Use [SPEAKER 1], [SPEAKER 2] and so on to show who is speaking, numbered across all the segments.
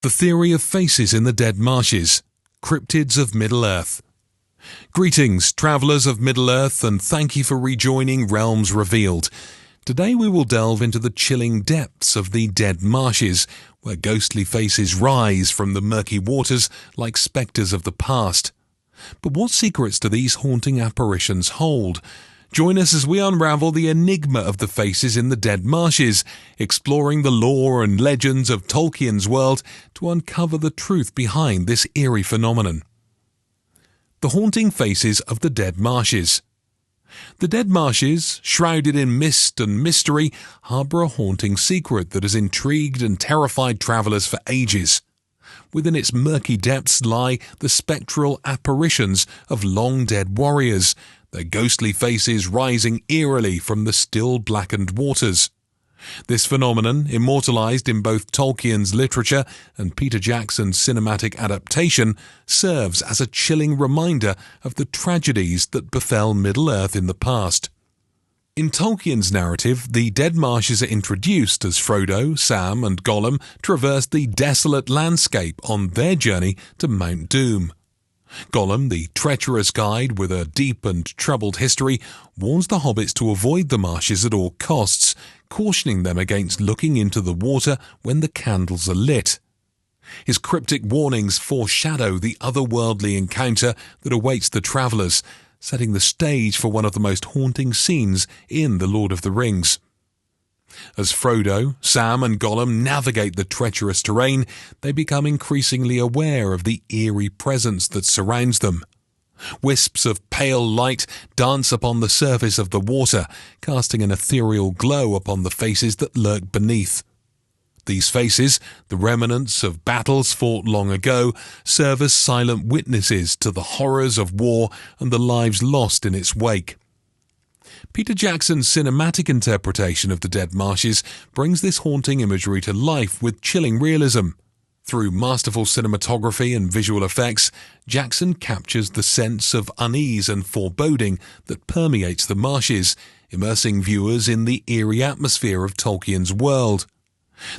[SPEAKER 1] The theory of faces in the Dead Marshes, cryptids of Middle-earth. Greetings, travellers of Middle-earth, and thank you for rejoining Realms Revealed. Today we will delve into the chilling depths of the Dead Marshes, where ghostly faces rise from the murky waters like specters of the past. But what secrets do these haunting apparitions hold? Join us as we unravel the enigma of the faces in the Dead Marshes, exploring the lore and legends of Tolkien's world to uncover the truth behind this eerie phenomenon. The haunting faces of the Dead Marshes. The Dead Marshes, shrouded in mist and mystery, harbour a haunting secret that has intrigued and terrified travellers for ages. Within its murky depths lie the spectral apparitions of long-dead warriors, their ghostly faces rising eerily from the still-blackened waters. This phenomenon, immortalized in both Tolkien's literature and Peter Jackson's cinematic adaptation, serves as a chilling reminder of the tragedies that befell Middle-earth in the past. In Tolkien's narrative, the Dead Marshes are introduced as Frodo, Sam and Gollum traverse the desolate landscape on their journey to Mount Doom. Gollum, the treacherous guide with a deep and troubled history, warns the hobbits to avoid the marshes at all costs, cautioning them against looking into the water when the candles are lit. His cryptic warnings foreshadow the otherworldly encounter that awaits the travellers, setting the stage for one of the most haunting scenes in The Lord of the Rings. As Frodo, Sam and Gollum navigate the treacherous terrain, they become increasingly aware of the eerie presence that surrounds them. Wisps of pale light dance upon the surface of the water, casting an ethereal glow upon the faces that lurk beneath. These faces, the remnants of battles fought long ago, serve as silent witnesses to the horrors of war and the lives lost in its wake. Peter Jackson's cinematic interpretation of the Dead Marshes brings this haunting imagery to life with chilling realism. Through masterful cinematography and visual effects, Jackson captures the sense of unease and foreboding that permeates the marshes, immersing viewers in the eerie atmosphere of Tolkien's world.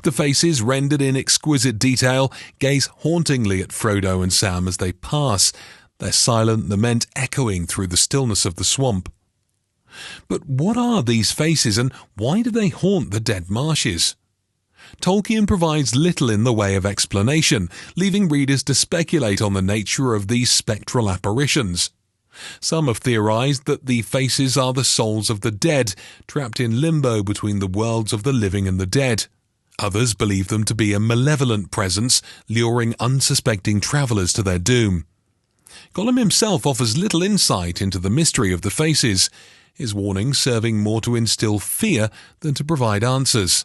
[SPEAKER 1] The faces, rendered in exquisite detail, gaze hauntingly at Frodo and Sam as they pass, their silent lament echoing through the stillness of the swamp. But what are these faces, and why do they haunt the Dead Marshes? Tolkien provides little in the way of explanation, leaving readers to speculate on the nature of these spectral apparitions. Some have theorized that the faces are the souls of the dead, trapped in limbo between the worlds of the living and the dead. Others believe them to be a malevolent presence, luring unsuspecting travellers to their doom. Gollum himself offers little insight into the mystery of the faces, his warnings serving more to instill fear than to provide answers.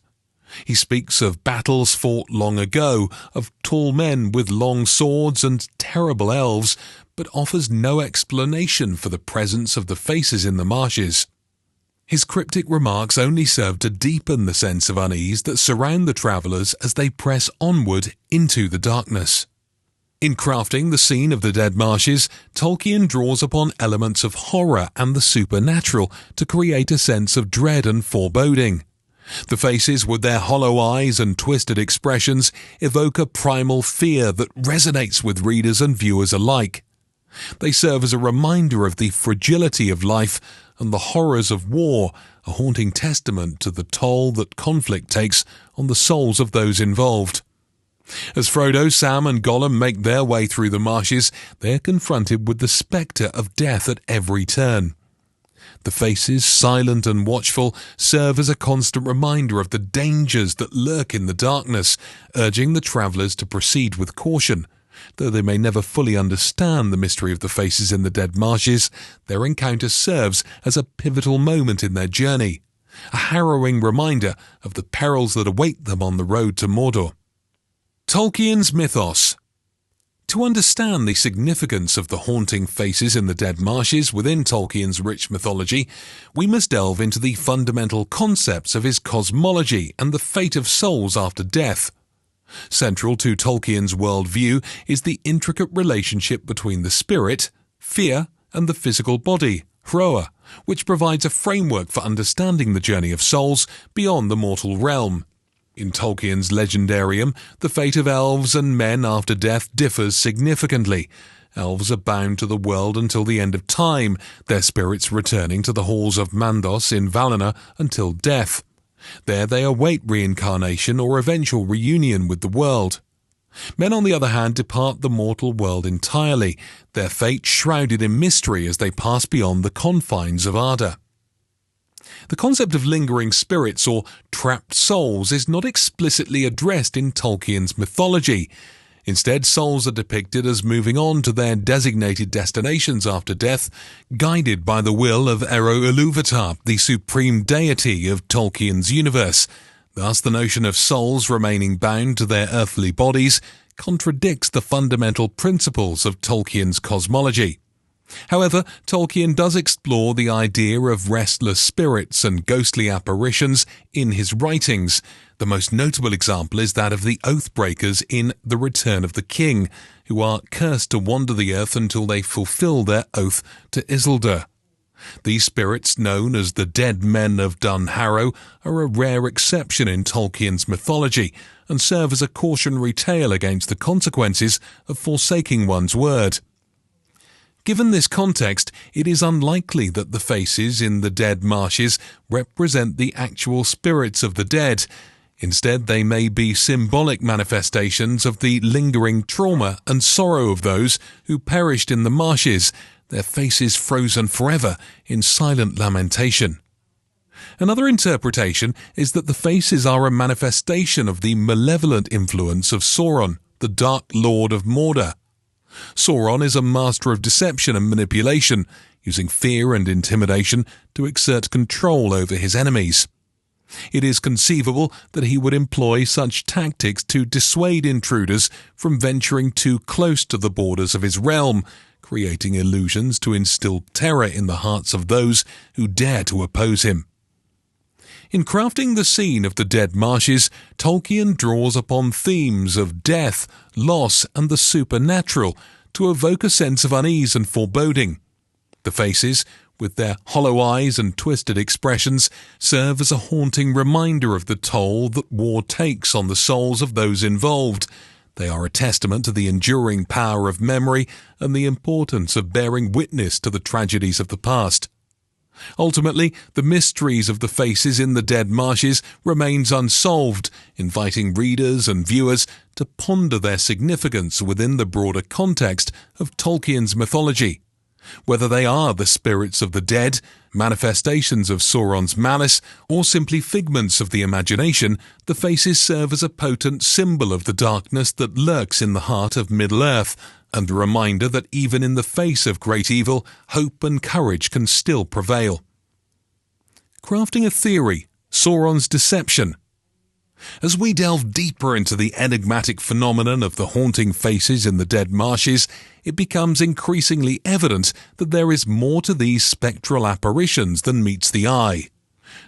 [SPEAKER 1] He speaks of battles fought long ago, of tall men with long swords and terrible elves, but offers no explanation for the presence of the faces in the marshes. His cryptic remarks only serve to deepen the sense of unease that surround the travellers as they press onward into the darkness. In crafting the scene of the Dead Marshes, Tolkien draws upon elements of horror and the supernatural to create a sense of dread and foreboding. The faces, with their hollow eyes and twisted expressions, evoke a primal fear that resonates with readers and viewers alike. They serve as a reminder of the fragility of life and the horrors of war, a haunting testament to the toll that conflict takes on the souls of those involved. As Frodo, Sam and Gollum make their way through the marshes, they are confronted with the spectre of death at every turn. The faces, silent and watchful, serve as a constant reminder of the dangers that lurk in the darkness, urging the travellers to proceed with caution. Though they may never fully understand the mystery of the faces in the Dead Marshes, their encounter serves as a pivotal moment in their journey, a harrowing reminder of the perils that await them on the road to Mordor. Tolkien's mythos. To understand the significance of the haunting faces in the Dead Marshes within Tolkien's rich mythology, we must delve into the fundamental concepts of his cosmology and the fate of souls after death. Central to Tolkien's worldview is the intricate relationship between the spirit, fear, and the physical body, Hroa, which provides a framework for understanding the journey of souls beyond the mortal realm. In Tolkien's legendarium, the fate of elves and men after death differs significantly. Elves are bound to the world until the end of time, their spirits returning to the halls of Mandos in Valinor until death. There they await reincarnation or eventual reunion with the world. Men, on the other hand, depart the mortal world entirely, their fate shrouded in mystery as they pass beyond the confines of Arda. The concept of lingering spirits or trapped souls is not explicitly addressed in Tolkien's mythology. Instead, souls are depicted as moving on to their designated destinations after death, guided by the will of Ero-Ilúvatar, the supreme deity of Tolkien's universe. Thus, the notion of souls remaining bound to their earthly bodies contradicts the fundamental principles of Tolkien's cosmology. However, Tolkien does explore the idea of restless spirits and ghostly apparitions in his writings. The most notable example is that of the Oathbreakers in The Return of the King, who are cursed to wander the earth until they fulfill their oath to Isildur. These spirits, known as the Dead Men of Dun Harrow, are a rare exception in Tolkien's mythology and serve as a cautionary tale against the consequences of forsaking one's word. Given this context, it is unlikely that the faces in the Dead Marshes represent the actual spirits of the dead. Instead, they may be symbolic manifestations of the lingering trauma and sorrow of those who perished in the marshes, their faces frozen forever in silent lamentation. Another interpretation is that the faces are a manifestation of the malevolent influence of Sauron, the Dark Lord of Mordor. Sauron is a master of deception and manipulation, using fear and intimidation to exert control over his enemies. It is conceivable that he would employ such tactics to dissuade intruders from venturing too close to the borders of his realm, creating illusions to instill terror in the hearts of those who dare to oppose him. In crafting the scene of the Dead Marshes, Tolkien draws upon themes of death, loss, and the supernatural to evoke a sense of unease and foreboding. The faces, with their hollow eyes and twisted expressions, serve as a haunting reminder of the toll that war takes on the souls of those involved. They are a testament to the enduring power of memory and the importance of bearing witness to the tragedies of the past. Ultimately, the mysteries of the faces in the Dead Marshes remains unsolved, inviting readers and viewers to ponder their significance within the broader context of Tolkien's mythology. Whether they are the spirits of the dead, manifestations of Sauron's malice, or simply figments of the imagination, the faces serve as a potent symbol of the darkness that lurks in the heart of Middle-earth, and a reminder that even in the face of great evil, hope and courage can still prevail. Crafting a theory, Sauron's deception. As we delve deeper into the enigmatic phenomenon of the haunting faces in the Dead Marshes, it becomes increasingly evident that there is more to these spectral apparitions than meets the eye.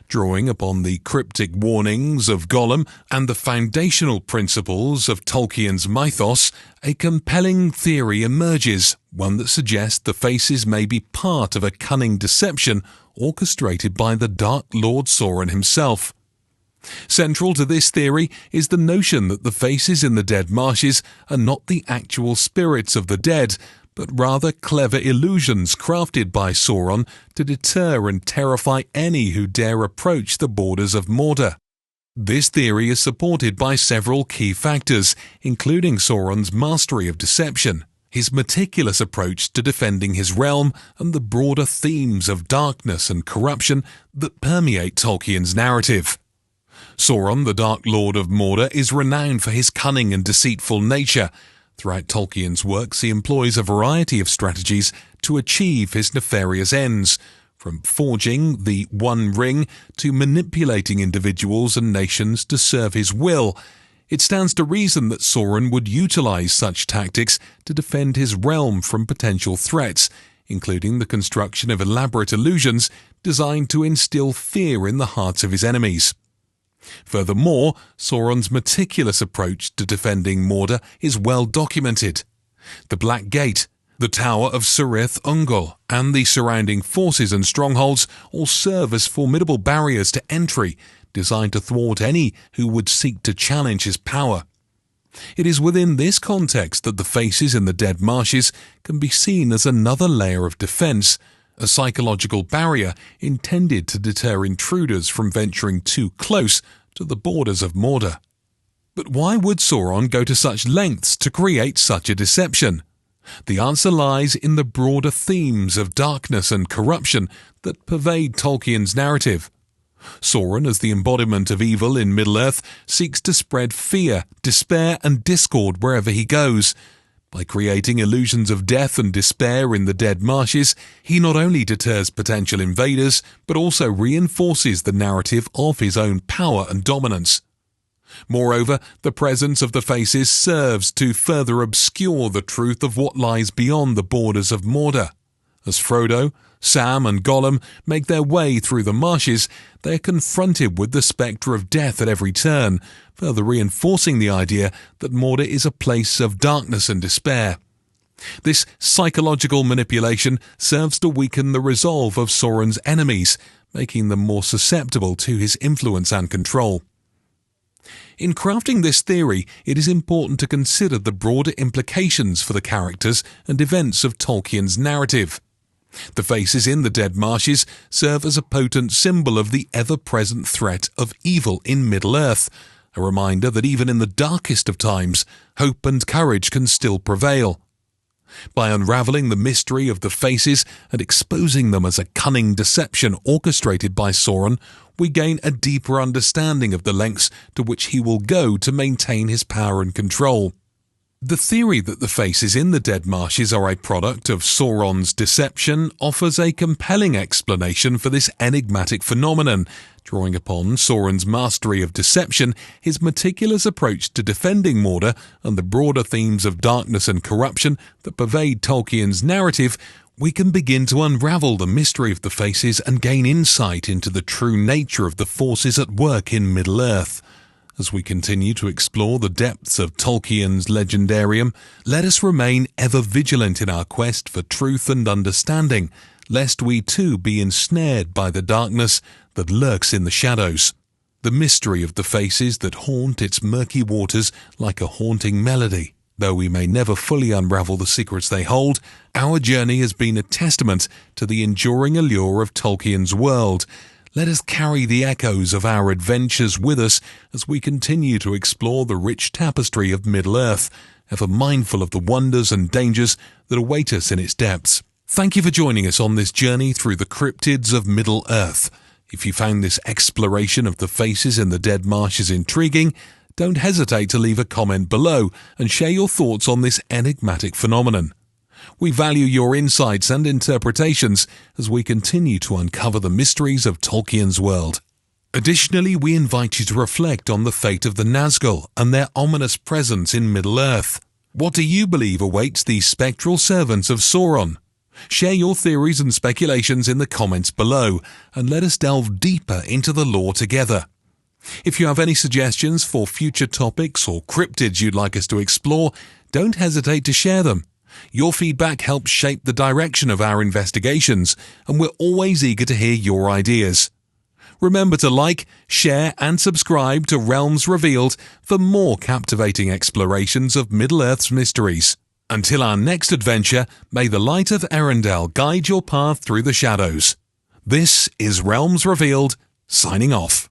[SPEAKER 1] Drawing upon the cryptic warnings of Gollum and the foundational principles of Tolkien's mythos, a compelling theory emerges, one that suggests the faces may be part of a cunning deception orchestrated by the Dark Lord Sauron himself. Central to this theory is the notion that the faces in the Dead Marshes are not the actual spirits of the dead, but rather clever illusions crafted by Sauron to deter and terrify any who dare approach the borders of Mordor. This theory is supported by several key factors, including Sauron's mastery of deception, his meticulous approach to defending his realm, and the broader themes of darkness and corruption that permeate Tolkien's narrative. Sauron, the Dark Lord of Mordor, is renowned for his cunning and deceitful nature. Throughout Tolkien's works, he employs a variety of strategies to achieve his nefarious ends, from forging the One Ring to manipulating individuals and nations to serve his will. It stands to reason that Sauron would utilize such tactics to defend his realm from potential threats, including the construction of elaborate illusions designed to instill fear in the hearts of his enemies. Furthermore, Sauron's meticulous approach to defending Mordor is well documented. The Black Gate, the Tower of Cirith Ungol, and the surrounding forces and strongholds all serve as formidable barriers to entry, designed to thwart any who would seek to challenge his power. It is within this context that the faces in the Dead Marshes can be seen as another layer of defense, a psychological barrier intended to deter intruders from venturing too close to the borders of Mordor. But why would Sauron go to such lengths to create such a deception? The answer lies in the broader themes of darkness and corruption that pervade Tolkien's narrative. Sauron, as the embodiment of evil in Middle-earth, seeks to spread fear, despair and discord wherever he goes. By creating illusions of death and despair in the Dead Marshes, he not only deters potential invaders, but also reinforces the narrative of his own power and dominance. Moreover, the presence of the faces serves to further obscure the truth of what lies beyond the borders of Mordor. As Frodo, Sam and Gollum make their way through the marshes, they are confronted with the spectre of death at every turn, further reinforcing the idea that Mordor is a place of darkness and despair. This psychological manipulation serves to weaken the resolve of Sauron's enemies, making them more susceptible to his influence and control. In crafting this theory, it is important to consider the broader implications for the characters and events of Tolkien's narrative. The faces in the Dead Marshes serve as a potent symbol of the ever-present threat of evil in Middle-earth, a reminder that even in the darkest of times, hope and courage can still prevail. By unraveling the mystery of the faces and exposing them as a cunning deception orchestrated by Sauron, we gain a deeper understanding of the lengths to which he will go to maintain his power and control. The theory that the faces in the Dead Marshes are a product of Sauron's deception offers a compelling explanation for this enigmatic phenomenon, drawing upon Sauron's mastery of deception, his meticulous approach to defending Mordor, and the broader themes of darkness and corruption that pervade Tolkien's narrative. We can begin to unravel the mystery of the faces and gain insight into the true nature of the forces at work in Middle-earth. As we continue to explore the depths of Tolkien's legendarium, let us remain ever vigilant in our quest for truth and understanding, lest we too be ensnared by the darkness that lurks in the shadows. The mystery of the faces that haunt its murky waters like a haunting melody. Though we may never fully unravel the secrets they hold, our journey has been a testament to the enduring allure of Tolkien's world. Let us carry the echoes of our adventures with us as we continue to explore the rich tapestry of Middle-earth, ever mindful of the wonders and dangers that await us in its depths. Thank you for joining us on this journey through the cryptids of Middle-earth. If you found this exploration of the faces in the Dead Marshes intriguing, don't hesitate to leave a comment below and share your thoughts on this enigmatic phenomenon. We value your insights and interpretations as we continue to uncover the mysteries of Tolkien's world. Additionally, we invite you to reflect on the fate of the Nazgul and their ominous presence in Middle-earth. What do you believe awaits these spectral servants of Sauron? Share your theories and speculations in the comments below, and let us delve deeper into the lore together. If you have any suggestions for future topics or cryptids you'd like us to explore, don't hesitate to share them. Your feedback helps shape the direction of our investigations, and we're always eager to hear your ideas. Remember to like, share and subscribe to Realms Revealed for more captivating explorations of Middle-earth's mysteries. Until our next adventure, may the light of Erendel guide your path through the shadows. This is Realms Revealed, signing off.